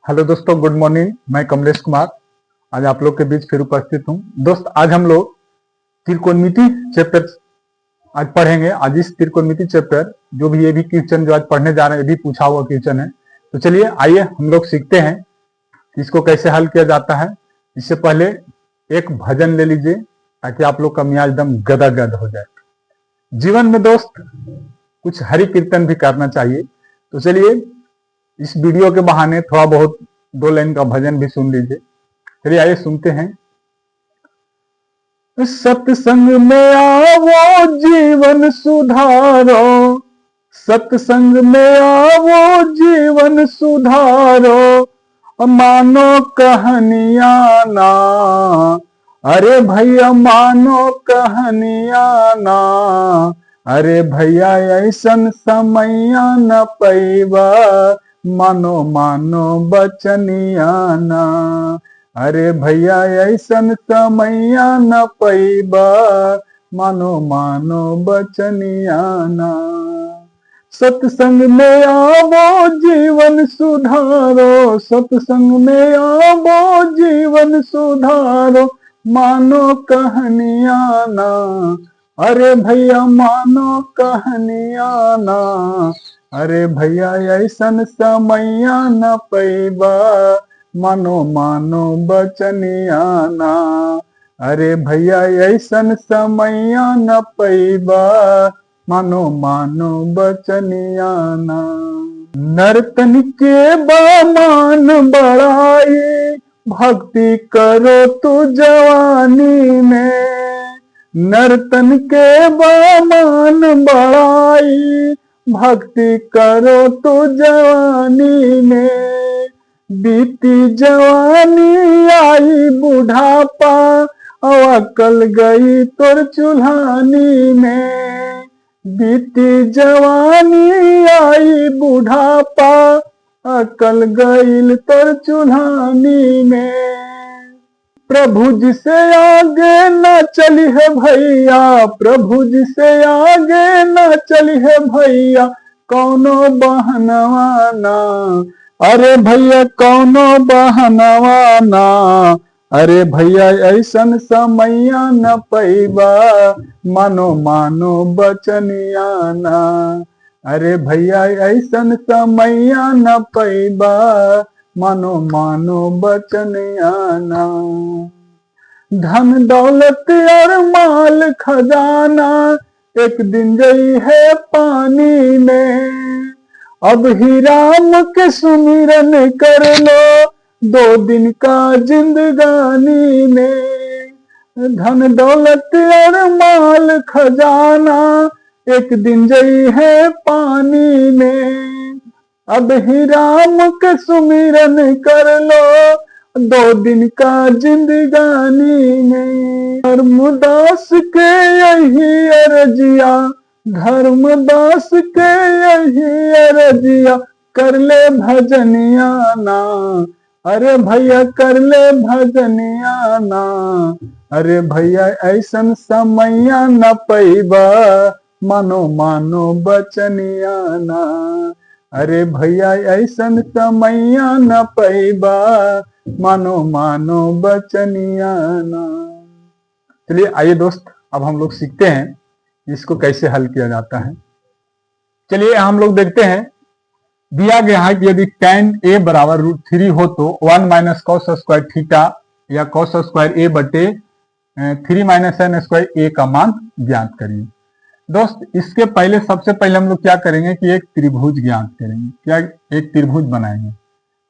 Hello दोस्तों, good morning. मैं कमलेश कुमार आज आप लोग के बीच फिर उपस्थित हूं। दोस्त, आज हम लोग त्रिकोणमिति चैप्टर आज पढ़ेंगे। आज इस त्रिकोणमिति चैप्टर जो भी ये भी क्वेश्चन जो आज पढ़ने जा रहे हैं, ये भी पूछा हुआ क्वेश्चन है। तो चलिए आइए हम लोग सीखते हैं कि इसको कैसे हल किया जाता है। इससे पहले एक भजन ले लीजिए ताकि आप लोग का मियाज एकदम गदगद हो जाए। जीवन में दोस्त कुछ हरि कीर्तन भी करना चाहिए। तो चलिए इस वीडियो के बहाने थोड़ा बहुत 2 लाइन का भजन भी सुन लीजिए। चलिए आइए सुनते हैं। सत्संग में आवो जीवन सुधारो, सत्संग में आवो जीवन सुधारो, मानो कहानियां ना, अरे भैया मानो कहानियां ना, अरे भैया ऐसन समैया न पैबा, मानो मानो बचनिया ना, अरे भैया ऐसन समैया न पैबा, मानो मानो बचनिया ना। सत्संग में आवो जीवन सुधारो, सत्संग में आवो जीवन सुधारो, मानो कहानिया ना, अरे भैया मानो कहानिया ना, अरे भैया ऐसन समैया न पैबा, मानो मानो बचनिया ना, अरे भैया ऐसन समैया न पैबा, मानो मानो बचनिया ना। नर्तन के बामान बढ़ाई, भक्ति करो तू जवानी में, नर्तन के बामान बढ़ाई, भक्ति करो तो जवानी में, बीती जवानी आई बुढ़ापा, अकल गई तोर चुल्हानी में, बीती जवानी आई बुढ़ापा, अकल गईल तोर चुल्हानी में। प्रभु जी से आगे न चली है भैया, प्रभु जी से आगे न चली है भैया, कौनो बहनवा ना, अरे भैया कौनो बहनवा ना, अरे भैया ऐसन समैया न पैबा, मानो मानो बचनिया ना, अरे भैया ऐसन समैया न पैबा, मानो मानो बचनिया ना। धन दौलत और माल खजाना एक दिन गई है पानी में, अब ही राम के सुमिरन कर लो 2 दिन का जिंदगानी में। धन दौलत और माल खजाना एक दिन गई है पानी में, अब ही राम के सुमिरन कर लो 2 दिन का जिंदगानी में। धर्मदास के यही अरजिया, धर्मदास के यही अरजिया, कर ले भजनिया ना, अरे भैया कर ले भजनिया ना, अरे भैया ऐसन समैया न पैबा, मानो मानो बचनिया ना, अरे भैया ऐसन समैया न पैबा, मानो मानो बचनिया ना। चलिए आइए दोस्त, अब हम लोग सीखते हैं इसको कैसे हल किया जाता है। चलिए हम लोग देखते हैं। दिया गया है कि यदि tan a बराबर √3 हो तो 1 माइनस कॉस स्क्वायर थीटा या कॉस स्क्वायर a बटे 3 माइनस n स्क्वायर a का मान ज्ञात करिए। दोस्त, इसके पहले सबसे पहले हम लोग क्या करेंगे कि एक त्रिभुज ज्ञात करेंगे। क्या? एक त्रिभुज बनाएंगे।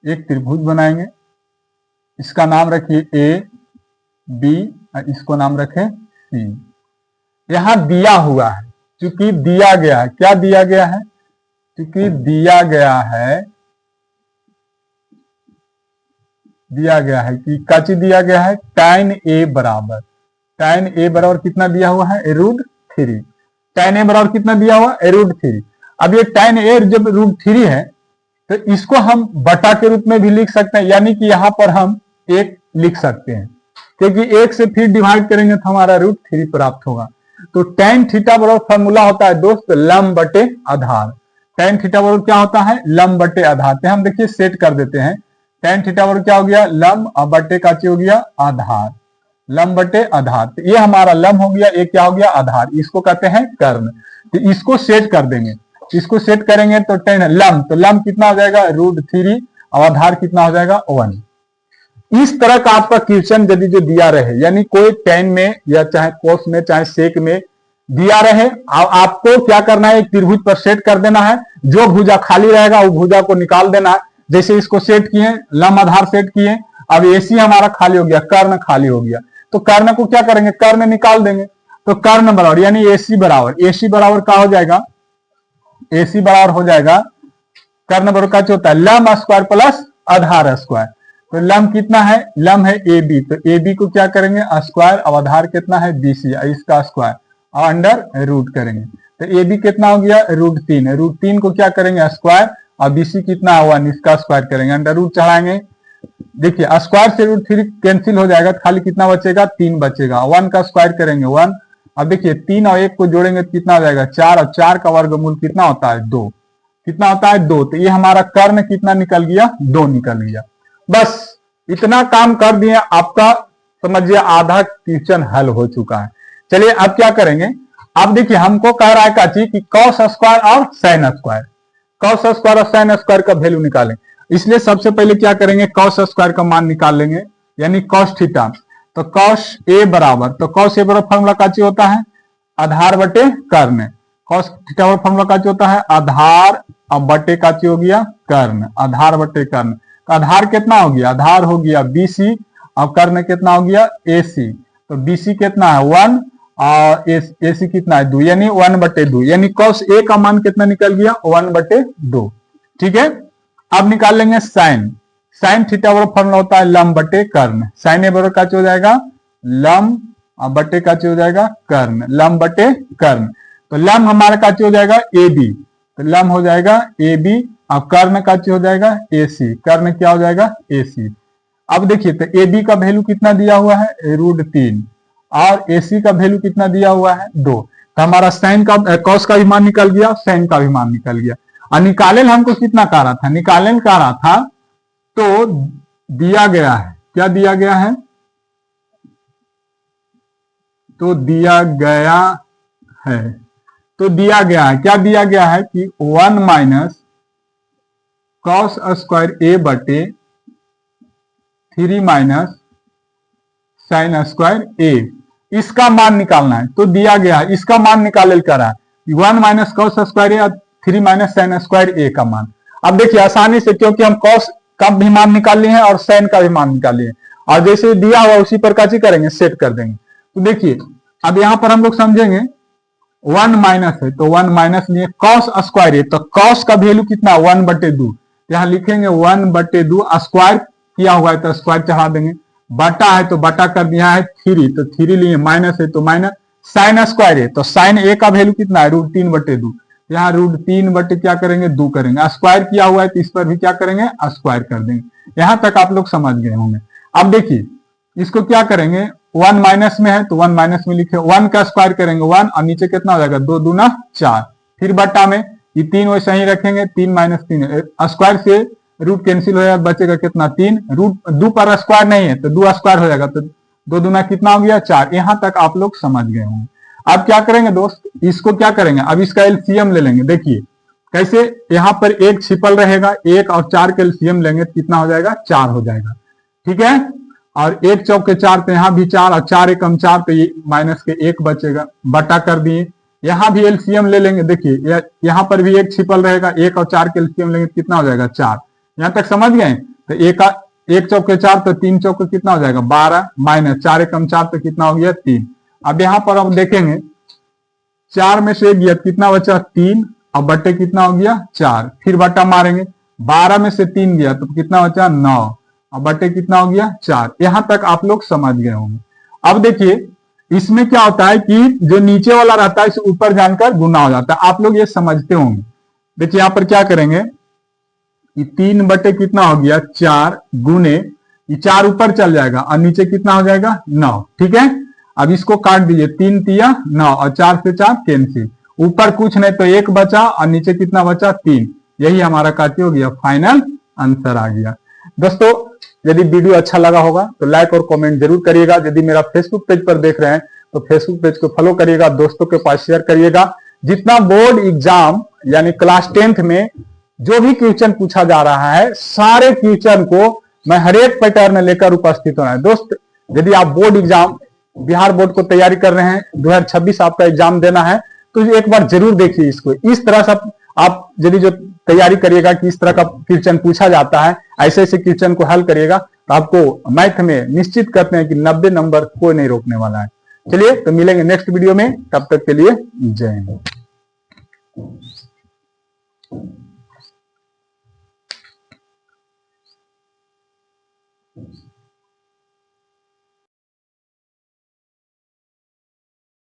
एक त्रिभुज बनाएंगे, इसका नाम रखिए ए बी और इसको नाम रखें सी। यहां दिया हुआ है, क्योंकि दिया गया है। क्या दिया गया है? क्योंकि दिया गया है कि क्या चीज दिया गया है? tan a बराबर, tan a बराबर कितना दिया हुआ है? √3। tan a बराबर कितना दिया हुआ? √3। अब ये tan a जब √3 है तो इसको हम बटा के रूप में भी लिख सकते हैं, यानी कि यहां पर हम 1 लिख सकते हैं, क्योंकि 1 से फिर डिवाइड करेंगे तो हमारा √3 प्राप्त होगा। तो tan थीटा बराबर फॉर्मूला होता है दोस्त लंब बटे आधार। tan थीटा बराबर क्या होता है? लंब बटे आधार। तो हम देखिए सेट कर देते हैं। tan थीटा बराबर क्या हो गया, लंब, और बट्टे का हो गया आधार, लंब बटे आधार। तो ये हमारा लंब हो गया, ये क्या हो गया आधार, इसको कहते हैं कर्ण। तो इसको सेट कर देंगे, इसको सेट करेंगे तो tan लंब, तो लंब कितना हो जाएगा √3 और आधार कितना हो जाएगा 1। इस तरह का आपका क्वेश्चन यदि जो दिया रहे, यानी कोई tan में या चाहे कोस में चाहे सेक में दिया रहे, आपको क्या करना है, एक त्रिभुज पर सेट कर देना है, जो भुजा खाली रहेगा वो भुजा को निकाल देना है। जैसे इसको सेट किए, लंब आधार सेट किए, अब एसी हमारा खाली हो गया, कर्ण खाली हो गया, तो कर्ण को क्या करेंगे, कर्ण निकाल देंगे। तो कर्ण बराबर यानी एसी बराबर क्या हो जाएगा, एसी बराबर हो जाएगा कर्ण बराबर क्या होता है, लंब स्क्वायर प्लस आधार स्क्वायर। तो लंब कितना है, लंब है ए बी, तो ए बी को क्या करेंगे स्क्वायर, और आधार कितना है BC, इसका स्क्वायर और अंडर रूट करेंगे। तो ए बी कितना हो गया √3, √3 को क्या करेंगे स्क्वायर, और BC कितना है 1, इसका स्क्वायर करेंगे, अंडर रूट चढ़ाएंगे। देखिए स्क्वायर से √3 कैंसिल हो जाएगा, खाली कितना बचेगा 3 बचेगा, 1 का स्क्वायर करेंगे 1। अब देखिए 3 और 1 को जोड़ेंगे तो कितना हो जाएगा 4, और 4 का वर्गमूल कितना होता है 2, कितना होता है 2। तो ये हमारा कर्ण कितना निकल गया 2 निकल गया। बस इतना काम कर दिए, आपका समझिए आधा क्वेश्चन हल हो चुका है। चलिए अब क्या करेंगे, अब देखिए हमको कह रहा है काची कि कॉस स्क्वायर और साइन स्क्वायर, कॉस स्क्वायर और साइन स्क्वायर का वैल्यू निकालें। इसलिए सबसे पहले क्या करेंगे, कॉस स्क्वायर का मान निकाल लेंगे, यानी कॉस थीटा। तो कॉस ए बराबर, तो कॉस ए बराबर फॉर्मूला काची होता है आधार बटे कर्ण, कॉस थीटा बराबर फॉर्मूला काची होता है आधार अब बटे काची हो गया कर्ण, आधार बटे कर्ण। आधार कितना हो गया, आधार हो गया BC, अब कर्ण कितना हो गया AC। तो BC कितना है 1 और AC कितना है 2, यानी 1/2, यानी cos A का मान कितना निकल गया 1/2। ठीक है, अब निकाल लेंगे साइन, साइन थीटा बराबर फॉर्मूला होता है लंब बटे कर्ण, साइन ए बराबर का हो जाएगा लंब और बटे का हो जाएगा कर्ण, लंब बटे कर्ण। तो लंब हमारा का हो जाएगा AB, तो लंब हो जाएगा AB, अब कर्ण का हो जाएगा AC, कर्ण क्या हो जाएगा AC। अब देखिए तो AB का वैल्यू कितना दिया हुआ है √3 और AC का वैल्यू कितना दिया हुआ है 2। तो हमारा साइन का कॉस का भी मान निकल गया, साइन का भी मान निकल गया। और निकाले हमको कितना कह रहा था, निकाले कह रहा था तो दिया गया है, क्या दिया गया है, तो दिया गया है, तो दिया गया है, क्या दिया गया है कि 1 माइनस कॉस स्क्वायर ए बटे 3 माइनस साइन स्क्वायर ए, इसका मान निकालना है। तो दिया गया है, इसका मान निकाले करा है 1 माइनस कॉस स्क्वायर ए, 3 माइनस साइन स्क्वायर ए का मान। अब देखिए आसानी से, क्योंकि हम कॉस का भी मान निकाल लिए हैं और साइन का भी मान निकाल लिए, और जैसे दिया हुआ उसी पर काची करेंगे सेट कर देंगे। तो देखिए अब यहां पर हम लोग समझेंगे 1 माइनस है, तो 1 माइनस लिए कॉस स्क्वायर ए, तो कॉस का वैल्यू कितना 1/2, यहां लिखेंगे 1/2, स्क्वायर किया हुआ है तो स्क्वायर चढ़ा देंगे, बटा है तो बटा कर दिया है 3, तो 3 लिए, माइनस है तो माइनस, साइन स्क्वायर है तो साइन ए का वैल्यू कितना है √3/2, यहाँ √3 बटे क्या करेंगे 2 करेंगे, स्क्वायर किया हुआ है तो इस पर भी क्या करेंगे स्क्वायर कर देंगे। यहां तक आप लोग समझ गए होंगे। अब देखिए इसको क्या करेंगे, 1 माइनस में है तो 1 माइनस में लिखे, 1 का स्क्वायर करेंगे 1, और नीचे कितना हो जाएगा 2 दूना 4, फिर बटा में ये 3 वैसे ही रखेंगे, 3 माइनस 3, स्क्वायर से रूट कैंसिल हो जाएगा, बचेगा कितना 3, रूट 2 पर स्क्वायर नहीं है तो 2 स्क्वायर हो जाएगा, तो 2 दूना कितना हो गया 4। यहां तक आप लोग समझ गए होंगे। अब क्या करेंगे दोस्त, इसको क्या करेंगे, अब इसका एलसीएम ले लेंगे। देखिए कैसे, यहां पर 1 छिपल रहेगा, 1 और 4 के एलसीएम लेंगे तो कितना हो जाएगा 4 हो जाएगा। ठीक है, और 1 चौक के 4, तो यहां भी 4, और 4 एकम 4, तो ये माइनस के 1 बचेगा, बटा कर दिए। यहां भी एलसीएम ले लेंगे, देखिए यहां पर भी 1 छिपल रहेगा, 1 और 4 के एलसीएम लेंगे तो कितना हो जाएगा 4। यहां तक समझ गए। तो 1 चौक के 4, तो 3 चौक के कितना हो जाएगा 12, माइनस 4 एकम 4, तो कितना हो गया 3। अब यहां पर हम देखेंगे 4 में से 1 गया कितना बचा 3, और बटे कितना हो गया 4, फिर बटा मारेंगे, 12 में से 3 गया तो कितना बचा 9, और बटे कितना हो गया 4। यहां तक आप लोग समझ गए होंगे। अब देखिए इसमें क्या होता है कि जो नीचे वाला रहता है इसे ऊपर जानकर गुना हो जाता है, आप लोग ये समझते होंगे। देखिए यहां पर क्या करेंगे, 3 बटे कितना हो गया 4 गुने, ये 4 ऊपर चल जाएगा और नीचे कितना हो जाएगा 9। ठीक है, अब इसको काट दीजिए, 3 तिया 9 और 4 से 4 कैंसिल, ऊपर कुछ नहीं तो 1 बचा और नीचे कितना बचा 3। यही हमारा काटी हो गया, फाइनल आंसर आ गया। दोस्तों यदि वीडियो अच्छा लगा होगा तो लाइक और कमेंट जरूर करिएगा। यदि मेरा फेसबुक पेज पर देख रहे हैं तो फेसबुक पेज को फॉलो करिएगा, दोस्तों के पास शेयर करिएगा। जितना बोर्ड एग्जाम यानी क्लास 10th में जो भी क्वेश्चन पूछा जा रहा है, सारे क्वेश्चन को मैं हर एक पैटर्न लेकर उपस्थित होना है। दोस्त यदि आप बोर्ड एग्जाम बिहार बोर्ड को तैयारी कर रहे हैं, 2026 आपका एग्जाम देना है, तो एक बार जरूर देखिए इसको। इस तरह से आप यदि जो तैयारी करिएगा कि इस तरह का क्वेश्चन पूछा जाता है, ऐसे ऐसे क्वेश्चन को हल करिएगा तो आपको मैथ में निश्चित करते हैं कि 90 नंबर कोई नहीं रोकने वाला है। चलिए तो मिलेंगे नेक्स्ट वीडियो में, तब तक के लिए जय हिंद।